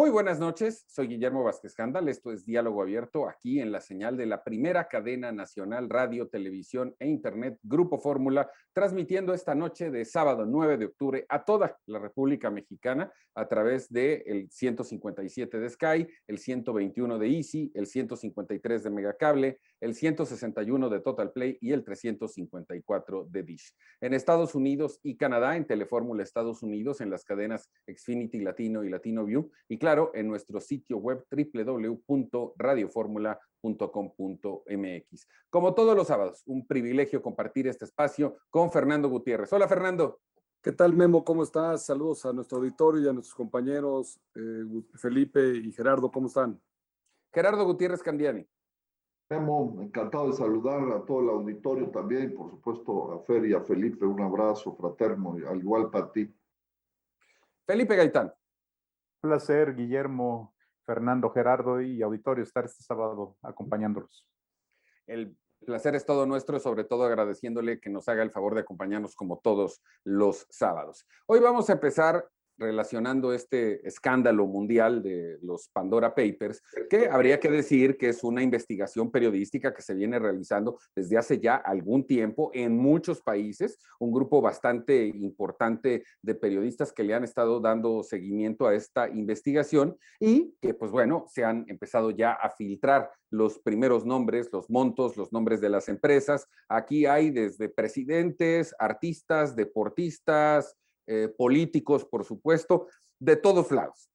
Muy buenas noches, soy Guillermo Vázquez Handal, esto es Diálogo Abierto, aquí en la señal de la primera cadena nacional radio, televisión e internet, Grupo Fórmula, transmitiendo esta noche de sábado 9 de octubre a toda la República Mexicana a través del 157 de Sky, el 121 de Easy, el 153 de Megacable, el 161 de Total Play y el 354 de Dish. En Estados Unidos y Canadá, en Telefórmula Estados Unidos, en las cadenas Xfinity Latino y Latino View, y claro, en nuestro sitio web www.radioformula.com.mx. Como todos los sábados, un privilegio compartir este espacio con Fernando Gutiérrez. Hola, Fernando. ¿Qué tal, Memo? ¿Cómo estás? Saludos a nuestro auditorio y a nuestros compañeros Felipe y Gerardo. ¿Cómo están? Gerardo Gutiérrez Candiani. Memo, encantado de saludar a todo el auditorio también, por supuesto a Fer y a Felipe, un abrazo fraterno, al igual para ti. Felipe Gaitán. Un placer, Guillermo, Fernando, Gerardo y auditorio, estar este sábado acompañándolos. El placer es todo nuestro, sobre todo agradeciéndole que nos haga el favor de acompañarnos como todos los sábados. Hoy vamos a empezar relacionando este escándalo mundial de los Pandora Papers, que habría que decir que es una investigación periodística que se viene realizando desde hace ya algún tiempo en muchos países, un grupo bastante importante de periodistas que le han estado dando seguimiento a esta investigación y que, pues bueno, se han empezado ya a filtrar los primeros nombres, los montos, los nombres de las empresas. Aquí hay desde presidentes, artistas, deportistas, políticos, por supuesto, de todos lados.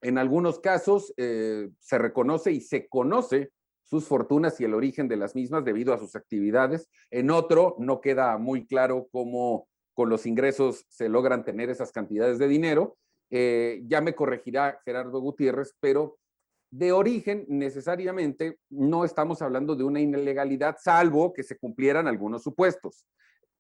En algunos casos se reconoce y se conoce sus fortunas y el origen de las mismas debido a sus actividades. En otro no queda muy claro cómo con los ingresos se logran tener esas cantidades de dinero. Ya me corregirá Gerardo Gutiérrez, pero de origen necesariamente no estamos hablando de una ilegalidad, salvo que se cumplieran algunos supuestos.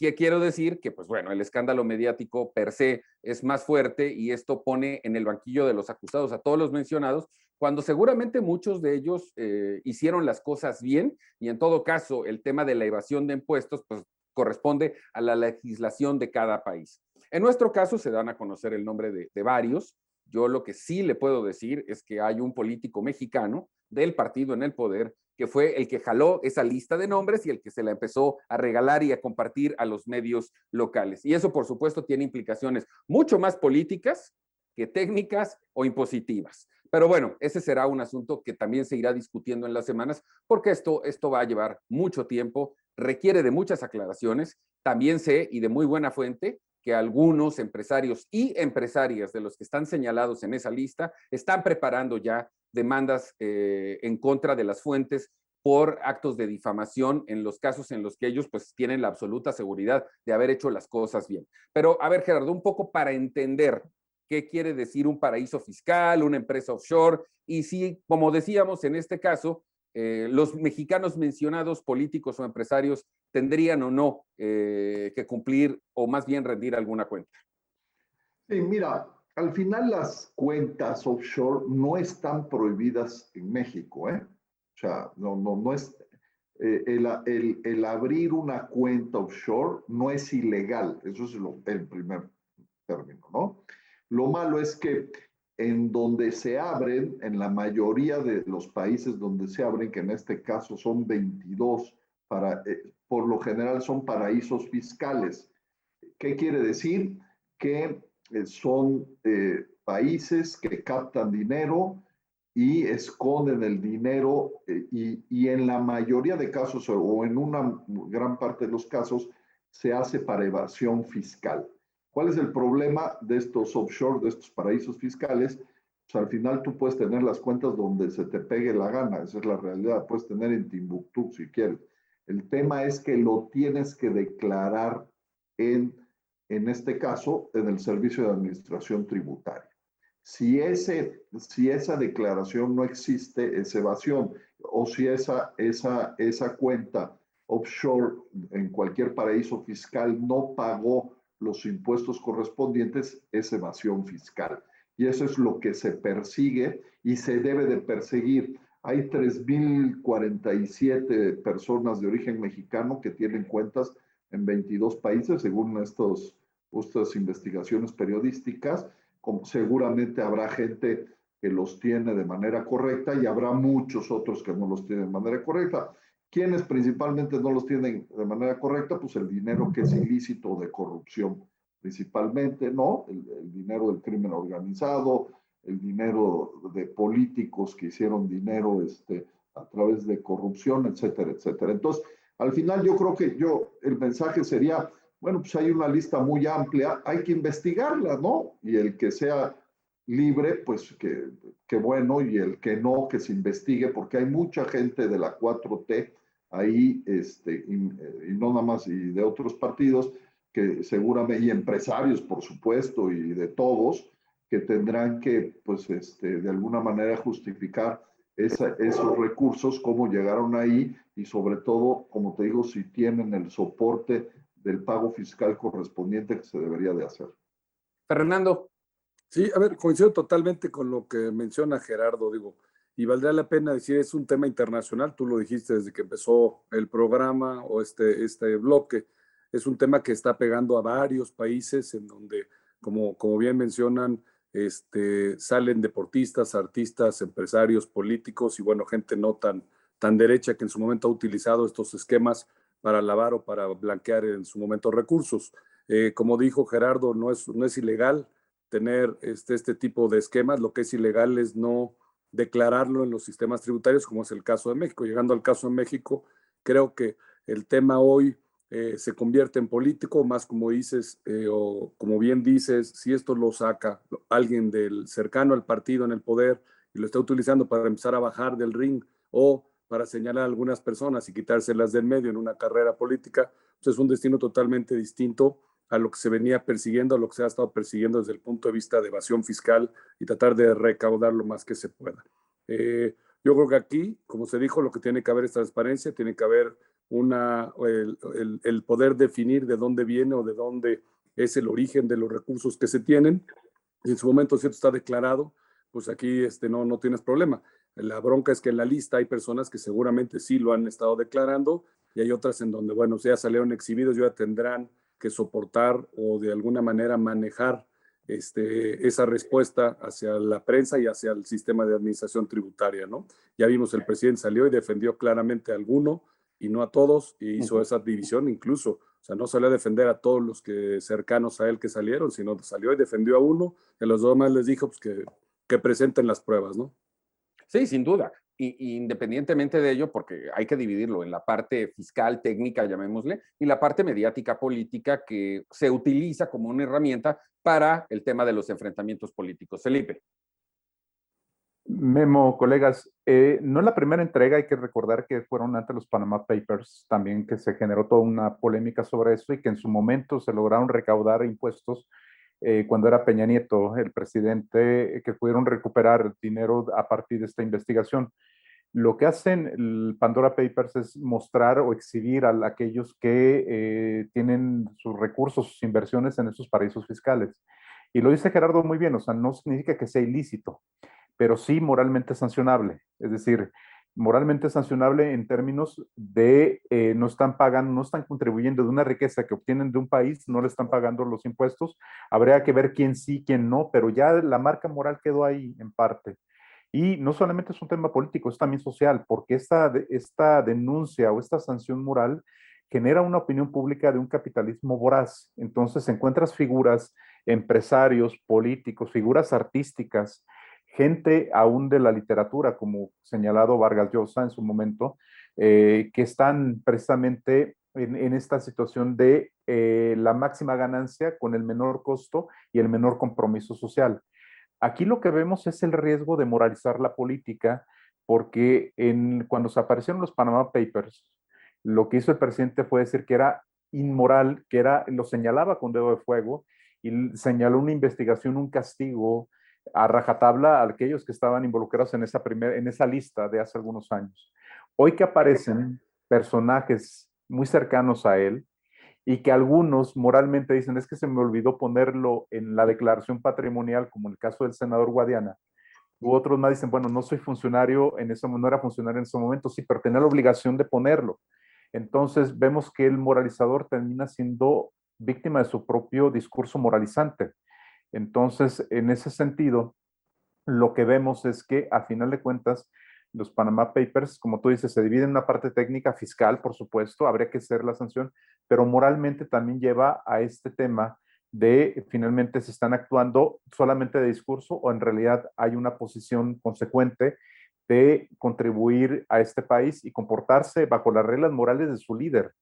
¿Qué quiero decir? Que, pues bueno, el escándalo mediático per se es más fuerte y esto pone en el banquillo de los acusados a todos los mencionados, cuando seguramente muchos de ellos hicieron las cosas bien y en todo caso el tema de la evasión de impuestos, pues corresponde a la legislación de cada país. En nuestro caso se dan a conocer el nombre de varios. Yo lo que sí le puedo decir es que hay un político mexicano del partido en el poder que fue el que jaló esa lista de nombres y el que se la empezó a regalar y a compartir a los medios locales. Y eso, por supuesto, tiene implicaciones mucho más políticas que técnicas o impositivas. Pero bueno, ese será un asunto que también se irá discutiendo en las semanas, porque esto va a llevar mucho tiempo, requiere de muchas aclaraciones. También sé, y de muy buena fuente, que algunos empresarios y empresarias de los que están señalados en esa lista están preparando ya demandas en contra de las fuentes por actos de difamación en los casos en los que ellos pues tienen la absoluta seguridad de haber hecho las cosas bien. Pero a ver, Gerardo, un poco para entender qué quiere decir un paraíso fiscal, una empresa offshore, y si, como decíamos en este caso, los mexicanos mencionados, políticos o empresarios, tendrían o no que cumplir o más bien rendir alguna cuenta. Sí, mira, al final las cuentas offshore no están prohibidas en México, ¿eh? O sea, no es, el abrir una cuenta offshore no es ilegal, eso es el primer término, ¿no? Lo malo es que en donde se abren, en la mayoría de los países donde se abren, que en este caso son 22, por lo general son paraísos fiscales. ¿Qué quiere decir? Que son países que captan dinero y esconden el dinero y en la mayoría de casos o en una gran parte de los casos se hace para evasión fiscal. ¿Cuál es el problema de estos offshore, de estos paraísos fiscales? Pues al final tú puedes tener las cuentas donde se te pegue la gana, esa es la realidad, puedes tener en Timbuktu si quieres. El tema es que lo tienes que declarar en este caso, en el Servicio de Administración Tributaria. Si esa declaración no existe, es evasión, o si esa cuenta offshore en cualquier paraíso fiscal no pagó los impuestos correspondientes, es evasión fiscal. Y eso es lo que se persigue y se debe de perseguir. Hay 3,047 personas de origen mexicano que tienen cuentas en 22 países, según estas investigaciones periodísticas. Como seguramente habrá gente que los tiene de manera correcta y habrá muchos otros que no los tienen de manera correcta. ¿Quiénes principalmente no los tienen de manera correcta? Pues el dinero que es ilícito de corrupción, principalmente, ¿no? El dinero del crimen organizado, el dinero de políticos que hicieron dinero a través de corrupción, etcétera, etcétera. Entonces, al final yo creo que el mensaje sería, bueno, pues hay una lista muy amplia, hay que investigarla, ¿no? Y el que sea libre, pues que bueno, y el que no, que se investigue, porque hay mucha gente de la 4T ahí, y no nada más, y de otros partidos, que seguramente, y empresarios, por supuesto, y de todos, que tendrán que, pues, de alguna manera justificar esos recursos, cómo llegaron ahí, y sobre todo, como te digo, si tienen el soporte del pago fiscal correspondiente que se debería de hacer. Fernando. Sí, a ver, coincido totalmente con lo que menciona Gerardo, digo, y valdría la pena decir, es un tema internacional, tú lo dijiste desde que empezó el programa o este bloque, es un tema que está pegando a varios países en donde, como bien mencionan, salen deportistas, artistas, empresarios, políticos y bueno, gente no tan derecha que en su momento ha utilizado estos esquemas para lavar o para blanquear en su momento recursos. Como dijo Gerardo, no es ilegal tener este tipo de esquemas. Lo que es ilegal es no declararlo en los sistemas tributarios, como es el caso de México. Llegando al caso de México, creo que el tema hoy se convierte en político, más como dices, o como bien dices, si esto lo saca alguien del cercano al partido en el poder y lo está utilizando para empezar a bajar del ring o para señalar a algunas personas y quitárselas del medio en una carrera política, pues es un destino totalmente distinto a lo que se venía persiguiendo, a lo que se ha estado persiguiendo desde el punto de vista de evasión fiscal y tratar de recaudar lo más que se pueda. Yo creo que aquí, como se dijo, lo que tiene que haber es transparencia, tiene que haber el poder definir de dónde viene o de dónde es el origen de los recursos que se tienen. Y en su momento, si esto está declarado, pues aquí no tienes problema. La bronca es que en la lista hay personas que seguramente sí lo han estado declarando y hay otras en donde, bueno, ya salieron exhibidos, ya tendrán que soportar o de alguna manera manejar esa respuesta hacia la prensa y hacia el sistema de administración tributaria, ¿no? Ya vimos, el presidente salió y defendió claramente a alguno y no a todos, y hizo esa división incluso. O sea, no salió a defender a todos los que cercanos a él que salieron, sino salió y defendió a uno, y a los demás les dijo pues, que presenten las pruebas, ¿no? Sí, sin duda. Y independientemente de ello, porque hay que dividirlo en la parte fiscal, técnica, llamémosle, y la parte mediática política que se utiliza como una herramienta para el tema de los enfrentamientos políticos. Felipe. Memo, colegas, no es la primera entrega, hay que recordar que fueron antes los Panama Papers, también que se generó toda una polémica sobre eso y que en su momento se lograron recaudar impuestos cuando era Peña Nieto el presidente, que pudieron recuperar dinero a partir de esta investigación. Lo que hacen el Pandora Papers es mostrar o exhibir a aquellos que tienen sus recursos, sus inversiones en esos paraísos fiscales. Y lo dice Gerardo muy bien, o sea, no significa que sea ilícito, pero sí moralmente sancionable. Es decir, moralmente sancionable en términos de no están pagando, no están contribuyendo de una riqueza que obtienen de un país, no le están pagando los impuestos. Habría que ver quién sí, quién no, pero ya la marca moral quedó ahí en parte. Y no solamente es un tema político, es también social, porque esta denuncia o esta sanción moral genera una opinión pública de un capitalismo voraz. Entonces encuentras figuras, empresarios, políticos, figuras artísticas, gente aún de la literatura, como señalado Vargas Llosa en su momento, que están precisamente en esta situación de la máxima ganancia con el menor costo y el menor compromiso social. Aquí lo que vemos es el riesgo de moralizar la política, porque cuando se aparecieron los Panama Papers, lo que hizo el presidente fue decir que era inmoral, lo señalaba con dedo de fuego y señaló una investigación, un castigo a rajatabla a aquellos que estaban involucrados en esa lista de hace algunos años. Hoy que aparecen personajes muy cercanos a él y que algunos moralmente dicen, es que se me olvidó ponerlo en la declaración patrimonial, como en el caso del senador Guadiana, u otros más dicen, bueno, no soy funcionario, no era funcionario en ese momento, sí, pero tenía la obligación de ponerlo. Entonces vemos que el moralizador termina siendo víctima de su propio discurso moralizante. Entonces, en ese sentido, lo que vemos es que a final de cuentas los Panama Papers, como tú dices, se dividen en una parte técnica fiscal, por supuesto, habría que ser la sanción, pero moralmente también lleva a este tema de finalmente se están actuando solamente de discurso o en realidad hay una posición consecuente de contribuir a este país y comportarse bajo las reglas morales de su líder.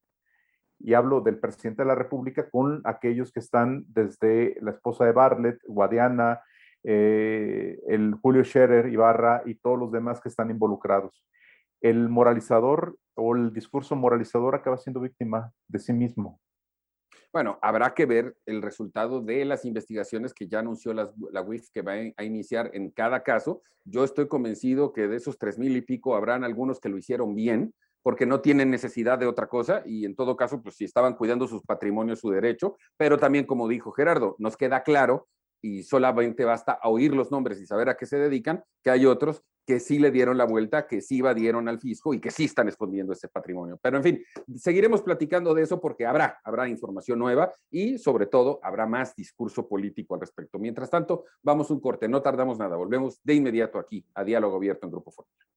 Y hablo del presidente de la República con aquellos que están desde la esposa de Bartlett, Guadiana, el Julio Scherer, Ibarra y todos los demás que están involucrados. El moralizador o el discurso moralizador acaba siendo víctima de sí mismo. Bueno, habrá que ver el resultado de las investigaciones que ya anunció la UIF que va a iniciar en cada caso. Yo estoy convencido que de esos 3,000 y pico habrán algunos que lo hicieron bien, porque no tienen necesidad de otra cosa y en todo caso, pues si estaban cuidando sus patrimonios, su derecho, pero también como dijo Gerardo, nos queda claro y solamente basta oír los nombres y saber a qué se dedican, que hay otros que sí le dieron la vuelta, que sí evadieron al fisco y que sí están escondiendo ese patrimonio. Pero en fin, seguiremos platicando de eso porque habrá información nueva y sobre todo habrá más discurso político al respecto. Mientras tanto, vamos un corte, no tardamos nada, volvemos de inmediato aquí a Diálogo Abierto en Grupo Fórmula.